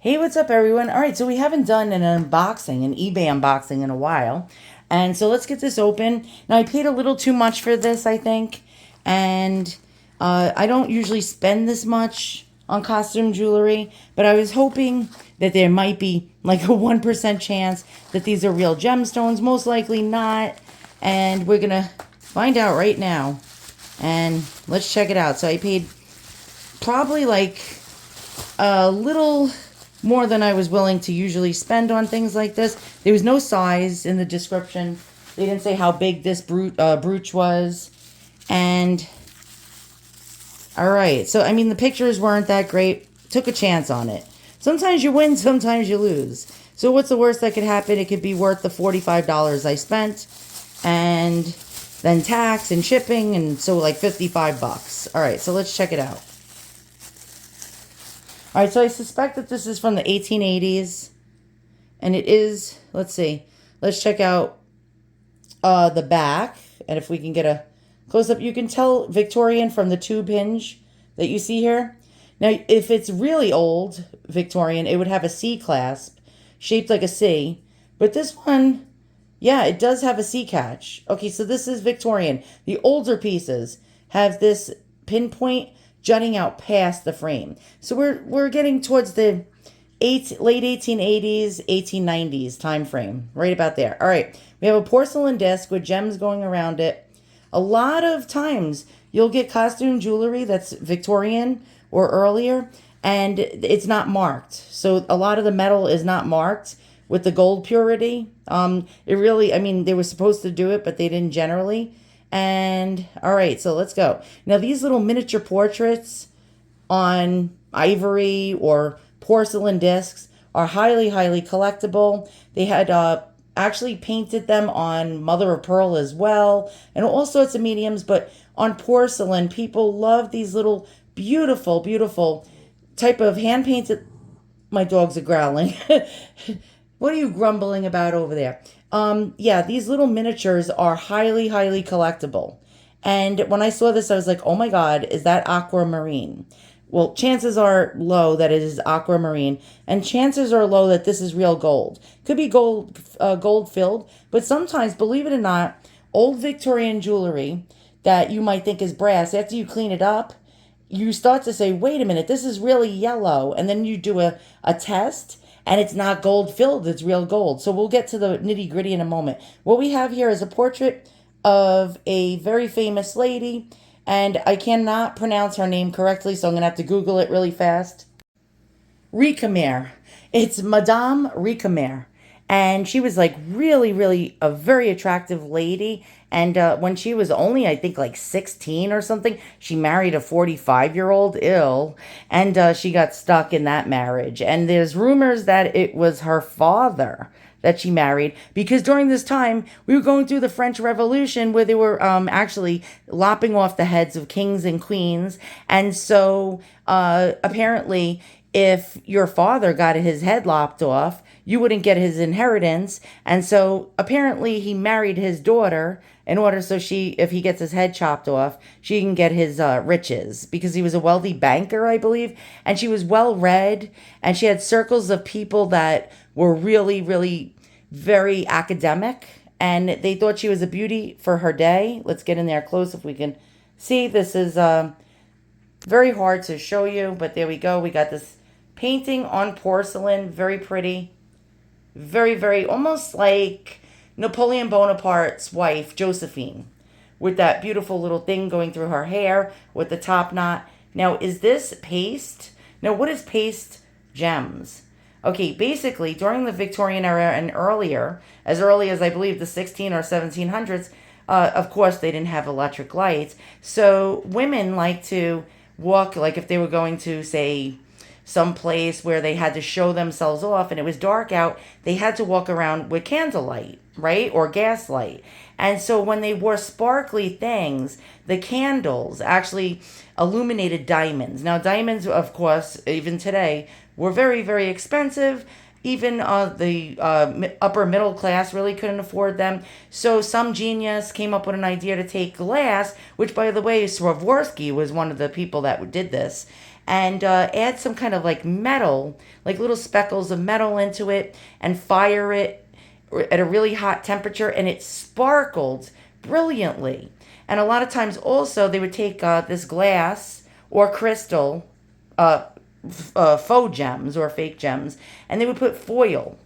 Hey, what's up, everyone? All right, so we haven't done an eBay unboxing in a while. And so let's get this open. Now, I paid a little too much for this, I think. And I don't usually spend this much on costume jewelry, but I was hoping that there might be like a 1% chance that these are real gemstones. Most likely not. And we're going to find out right now. And let's check it out. So I paid probably like a little more than I was willing to usually spend on things like this. There was no size in the description. They didn't say how big this brooch was. And, all right. So, I mean, the pictures weren't that great. Took a chance on it. Sometimes you win, sometimes you lose. So what's the worst that could happen? It could be worth the $45 I spent. And then tax and shipping. And so like 55 bucks. All right. So let's check it out. All right, so I suspect that this is from the 1880s, and it is, let's see, let's check out the back, and if we can get a close-up, you can tell Victorian from the tube hinge that you see here. Now, if it's really old Victorian, it would have a C clasp, shaped like a C, but this one, yeah, it does have a C catch. Okay, so this is Victorian. The older pieces have this pinpoint jutting out past the frame. So we're getting towards the late 1880s, 1890s time frame, right about there. All right, we have a porcelain disc with gems going around it. A lot of times you'll get costume jewelry that's Victorian or earlier, and it's not marked. So a lot of the metal is not marked with the gold purity. It really, I mean, they were supposed to do it, but they didn't generally. And all right, so let's go. Now, these little miniature portraits on ivory or porcelain discs are highly, highly collectible. They had actually painted them on mother of pearl as well, and all sorts of mediums. But on porcelain, people love these little beautiful, beautiful type of hand painted. My dogs are growling. What are you grumbling about over there? Yeah, these little miniatures are highly, highly collectible. And when I saw this, I was like, oh my God, is that aquamarine? Well, chances are low that it is aquamarine, and chances are low that this is real gold. Could be gold filled, but sometimes, believe it or not, old Victorian jewelry that you might think is brass, after you clean it up, you start to say, wait a minute, this is really yellow. And then you do a test, and it's not gold filled, it's real gold. So we'll get to the nitty gritty in a moment. What we have here is a portrait of a very famous lady, and I cannot pronounce her name correctly, so I'm going to have to Google it really fast. Recamier. It's Madame Recamier. And she was like really, really a very attractive lady. And when she was only, I think, like 16 or something, she married a 45-year-old ill. And she got stuck in that marriage. And there's rumors that it was her father that she married, because during this time we were going through the French Revolution, where they were actually lopping off the heads of kings and queens. And so apparently, if your father got his head lopped off, you wouldn't get his inheritance. And so apparently he married his daughter in order so if he gets his head chopped off, she can get his riches, because he was a wealthy banker, I believe. And she was well read, and she had circles of people that were really, really very academic, and they thought she was a beauty for her day. Let's get in there close if we can see. This is very hard to show you, but there we go. We got this painting on porcelain, very pretty, very, very, almost like Napoleon Bonaparte's wife, Josephine, with that beautiful little thing going through her hair with the top knot. Now, is this paste? Now, what is paste gems? Okay, basically, during the Victorian era and earlier, as early as I believe the 16 or 1700s, of course, they didn't have electric lights. So women like to walk, like if they were going to, say, some place where they had to show themselves off and it was dark out, they had to walk around with candlelight, right? Or gaslight. And so when they wore sparkly things, the candles actually illuminated diamonds. Now, diamonds, of course, even today, were very, very expensive. Even the upper middle class really couldn't afford them. So some genius came up with an idea to take glass, which, by the way, Swarovski was one of the people that did this, and add some kind of like metal, like little speckles of metal into it, and fire it at a really hot temperature, and it sparkled brilliantly. And a lot of times also they would take this glass or crystal, faux gems or fake gems, and they would put foil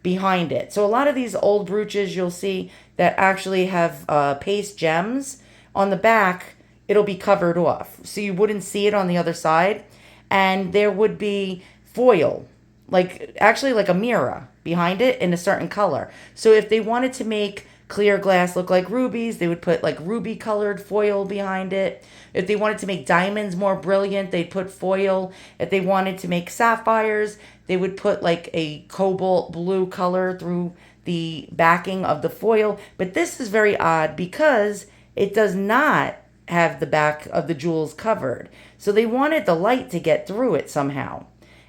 behind it. So a lot of these old brooches you'll see that actually have paste gems on the back, it'll be covered off. So you wouldn't see it on the other side. And there would be foil, like actually like a mirror behind it in a certain color. So if they wanted to make clear glass look like rubies, they would put like ruby colored foil behind it. If they wanted to make diamonds more brilliant, they'd put foil. If they wanted to make sapphires, they would put like a cobalt blue color through the backing of the foil. But this is very odd because it does not have the back of the jewels covered. So they wanted the light to get through it somehow.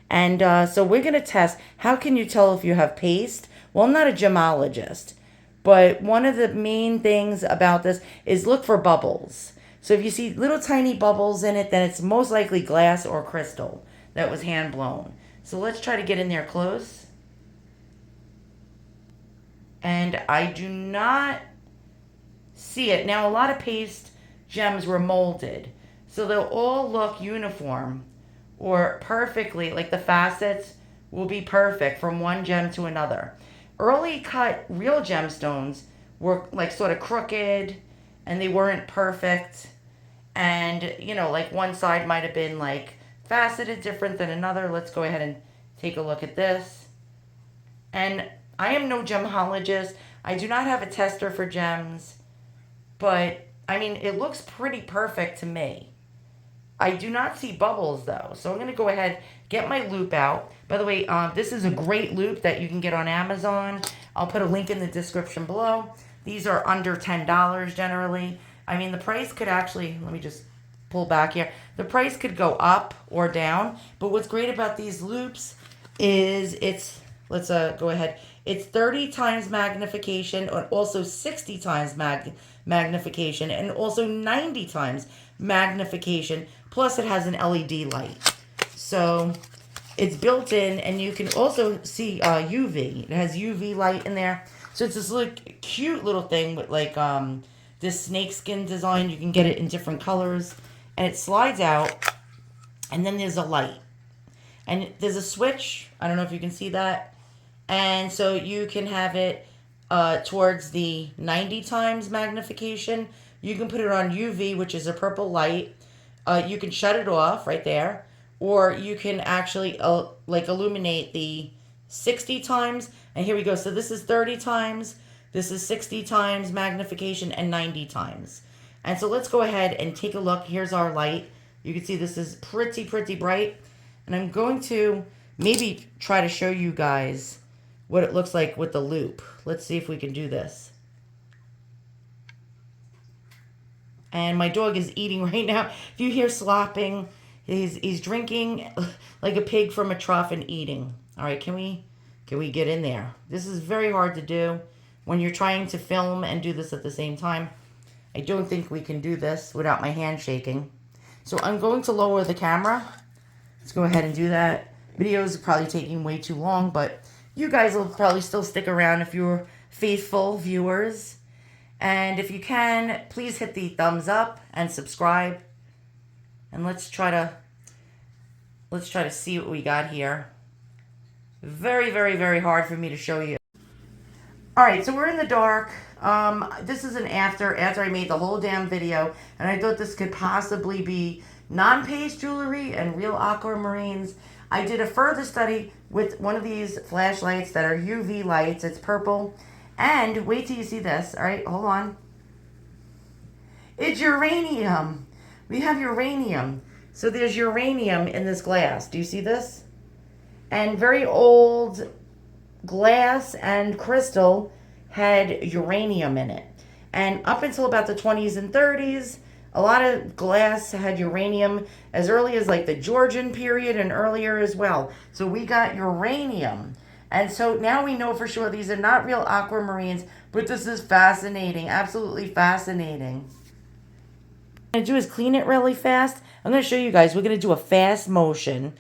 And so we're going to test, how can you tell if you have paste? Well, I'm not a gemologist, but one of the main things about this is look for bubbles. So if you see little tiny bubbles in it, then it's most likely glass or crystal that was hand blown. So let's try to get in there close. And I do not see it. Now, a lot of paste gems were molded, so they'll all look uniform or perfectly, like the facets will be perfect from one gem to another. Early cut real gemstones were like sort of crooked and they weren't perfect. And, you know, like one side might have been like faceted different than another. Let's go ahead and take a look at this. And I am no gemologist. I do not have a tester for gems, but I mean, it looks pretty perfect to me. I do not see bubbles though. So I'm going to go ahead, get my loupe out. By the way, this is a great loupe that you can get on Amazon. I'll put a link in the description below. These are under $10 generally. I mean, the price could actually, let me just pull back here. The price could go up or down. But what's great about these loupes is it's, let's go ahead. It's 30 times magnification, and also 60 times magnification, and also 90 times magnification. Plus it has an LED light. So it's built in, and you can also see UV. It has UV light in there. So it's this little cute little thing with like this snakeskin design. You can get it in different colors. And it slides out, and then there's a light. And there's a switch. I don't know if you can see that. And so you can have it towards the 90 times magnification. You can put it on UV, which is a purple light. You can shut it off right there. Or you can actually like illuminate the 60 times. And here we go. So this is 30 times. This is 60 times magnification and 90 times. And so let's go ahead and take a look. Here's our light. You can see this is pretty bright. And I'm going to maybe try to show you guys what it looks like with the loupe. Let's see if we can do this. And my dog is eating right now. If you hear slopping, he's drinking like a pig from a trough and eating. All right, can we get in there? This is very hard to do when you're trying to film and do this at the same time. I don't think we can do this without my hand shaking. So I'm going to lower the camera. Let's go ahead and do that. Videos are probably taking way too long, but you guys will probably still stick around if you're faithful viewers. And if you can, please hit the thumbs up and subscribe. And let's try to see what we got here. Very hard for me to show you. All right, so we're in the dark. This is an after I made the whole damn video, and I thought this could possibly be non-paste jewelry and real aquamarines. I did a further study with one of these flashlights that are UV lights. It's purple. And wait till you see this. All right, hold on. It's uranium. We have uranium. So there's uranium in this glass. Do you see this? And very old glass and crystal had uranium in it. And up until about the 20s and 30s, a lot of glass had uranium as early as like the Georgian period and earlier as well. So we got uranium. And so now we know for sure these are not real aquamarines, but this is fascinating, absolutely fascinating. What I'm going to do is clean it really fast. I'm going to show you guys. We're going to do a fast motion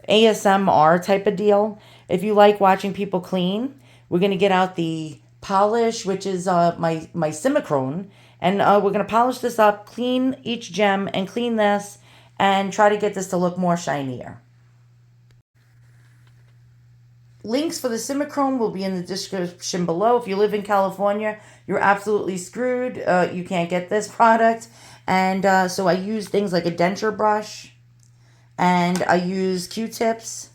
ASMR type of deal. If you like watching people clean, we're going to get out the polish, which is my Simichrome, and we're going to polish this up, clean each gem, and clean this, and try to get this to look more shinier. Links for the Simichrome will be in the description below. If you live in California, you're absolutely screwed. You can't get this product. And so I use things like a denture brush, and I use Q-tips,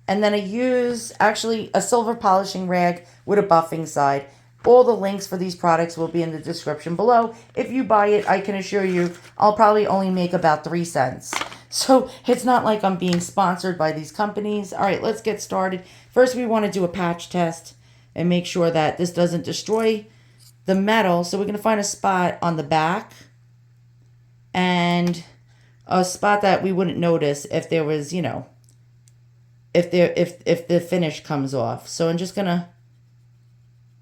and then I use actually a silver polishing rag with a buffing side. All the links for these products will be in the description below. If you buy it, I can assure you I'll probably only make about 3 cents. So it's not like I'm being sponsored by these companies. All right, let's get started. First, we want to do a patch test and make sure that this doesn't destroy the metal. So we're going to find a spot on the back and a spot that we wouldn't notice if there was, you know, if the finish comes off. So I'm just going to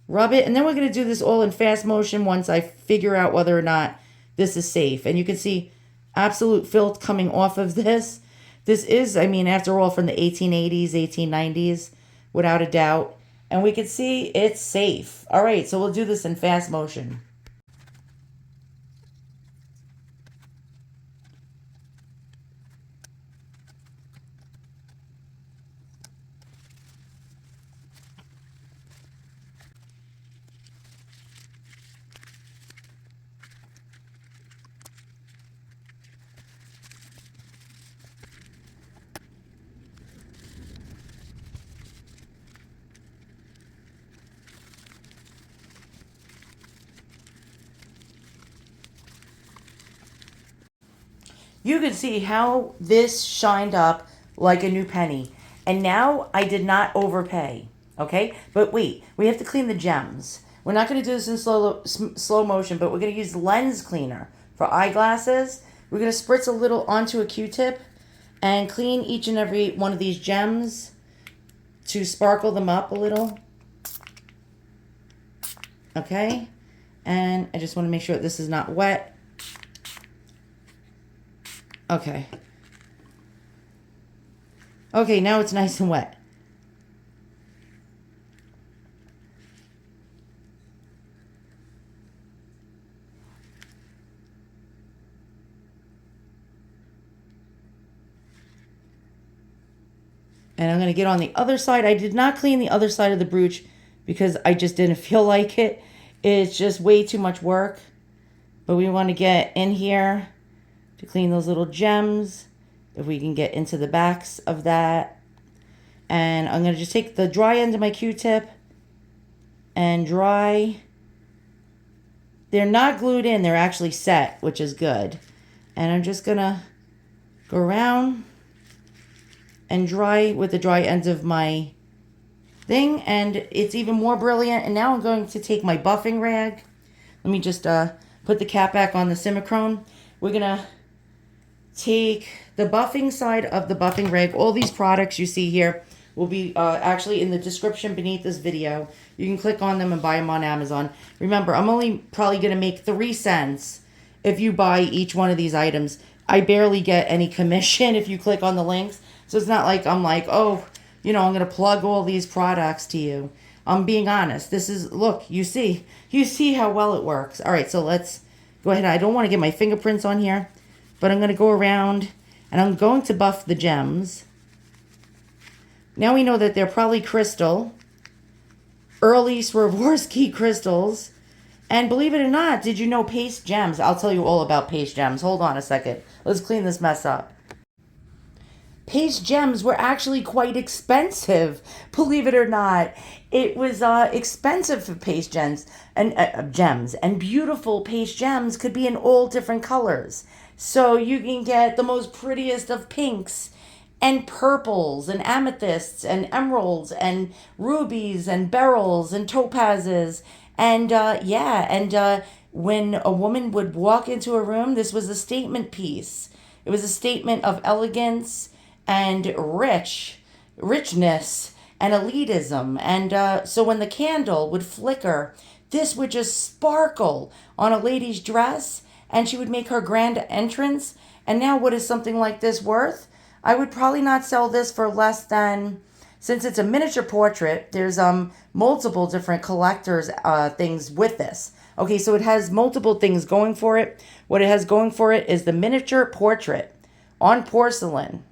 rub it, and then we're going to do this all in fast motion once I figure out whether or not this is safe. And you can see absolute filth coming off of this. This is, I mean, after all, from the 1880s, 1890s, without a doubt. And we can see it's safe. All right, so we'll do this in fast motion. You can see how this shined up like a new penny. And now I did not overpay, okay? But wait, we have to clean the gems. We're not going to do this in slow motion, but we're going to use lens cleaner for eyeglasses. We're going to spritz a little onto a Q-tip and clean each and every one of these gems to sparkle them up a little. Okay? And I just want to make sure this is not wet. Okay. Okay, now it's nice and wet. And I'm going to get on the other side. I did not clean the other side of the brooch because I just didn't feel like it. It's just way too much work. But we want to get in here to clean those little gems, if we can get into the backs of that. And I'm going to just take the dry end of my Q-tip and dry. They're not glued in, they're actually set, which is good. And I'm just going to go around and dry with the dry ends of my thing, and it's even more brilliant. And now I'm going to take my buffing rag. Let me just put the cap back on the Simichrome. We're going to take the buffing side of the buffing rag. All these products you see here will be actually in the description beneath this video. You can click on them and buy them on Amazon. Remember, I'm only probably going to make 3 cents if you buy each one of these items. I barely get any commission if you click on the links. So it's not like I'm like, oh, you know, I'm going to plug all these products to you. I'm being honest. This is, look, you see how well it works. All right, so let's go ahead. I don't want to get my fingerprints on here, but I'm going to go around and I'm going to buff the gems. Now we know that they're probably crystal, early Swarovski crystals. And believe it or not, did you know paste gems? I'll tell you all about paste gems. Hold on a second. Let's clean this mess up. Paste gems were actually quite expensive, believe it or not. It was expensive for paste gems, and beautiful paste gems could be in all different colors. So you can get the most prettiest of pinks and purples and amethysts and emeralds and rubies and beryls and topazes. And when a woman would walk into a room, this was a statement piece. It was a statement of elegance and richness and elitism. And so when the candle would flicker, this would just sparkle on a lady's dress, and she would make her grand entrance, And now what is something like this worth? I would probably not sell this for less than, since it's a miniature portrait, there's multiple different collectors things with this. Okay, so it has multiple things going for it. What it has going for it is the miniature portrait on porcelain.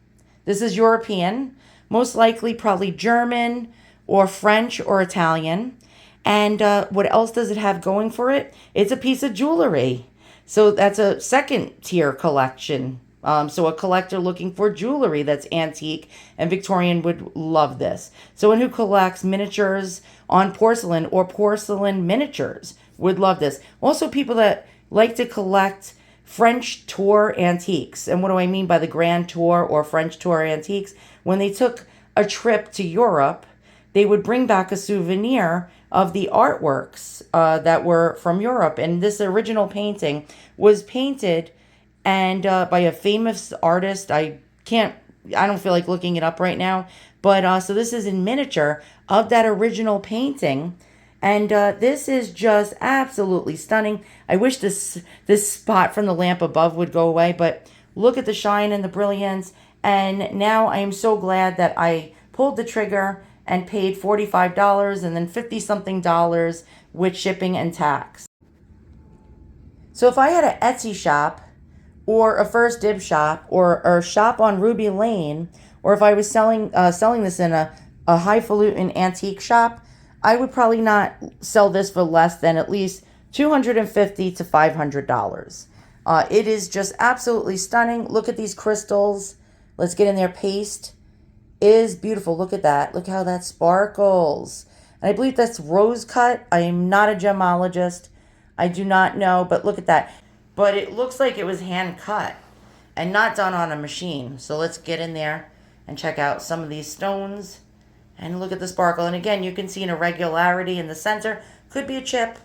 This is European, most likely probably German or French or Italian. And what else does it have going for it? It's a piece of jewelry. So that's a second tier collection. So a collector looking for jewelry that's antique and Victorian would love this. Someone who collects miniatures on porcelain or porcelain miniatures would love this. Also, people that like to collect French tour antiques. And what do I mean by the Grand Tour or French tour antiques? When they took a trip to Europe, they would bring back a souvenir of the artworks that were from Europe. And this original painting was painted and by a famous artist. I don't feel like looking it up right now. But so this is in miniature of that original painting. And this is just absolutely stunning. I wish this spot from the lamp above would go away, but look at the shine and the brilliance. And now I am so glad that I pulled the trigger and paid $45 and then 50-something dollars with shipping and tax. So if I had an Etsy shop or a First Dib shop or a shop on Ruby Lane, or if I was selling this in a highfalutin antique shop, I would probably not sell this for less than at least $250 to $500. It is just absolutely stunning. Look at these crystals. Let's get in there. Paste is beautiful. Look at that. Look how that sparkles. And I believe that's rose cut. I am not a gemologist. I do not know, but look at that. But it looks like it was hand cut and not done on a machine. So let's get in there and check out some of these stones. And look at the sparkle. And again, you can see an irregularity in the center. Could be a chip,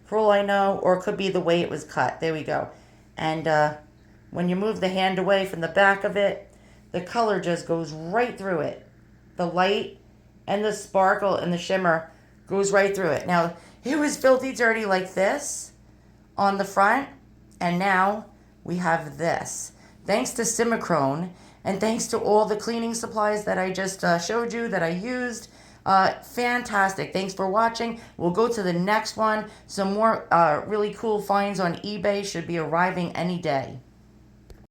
for all I know, or it could be the way it was cut. There we go. And when you move the hand away from the back of it, the color just goes right through it. The light and the sparkle and the shimmer goes right through it. Now, it was filthy dirty like this on the front. And now we have this. Thanks to Simichrome. And thanks to all the cleaning supplies that I just showed you that I used. Fantastic. Thanks for watching. We'll go to the next one. Some more really cool finds on eBay should be arriving any day.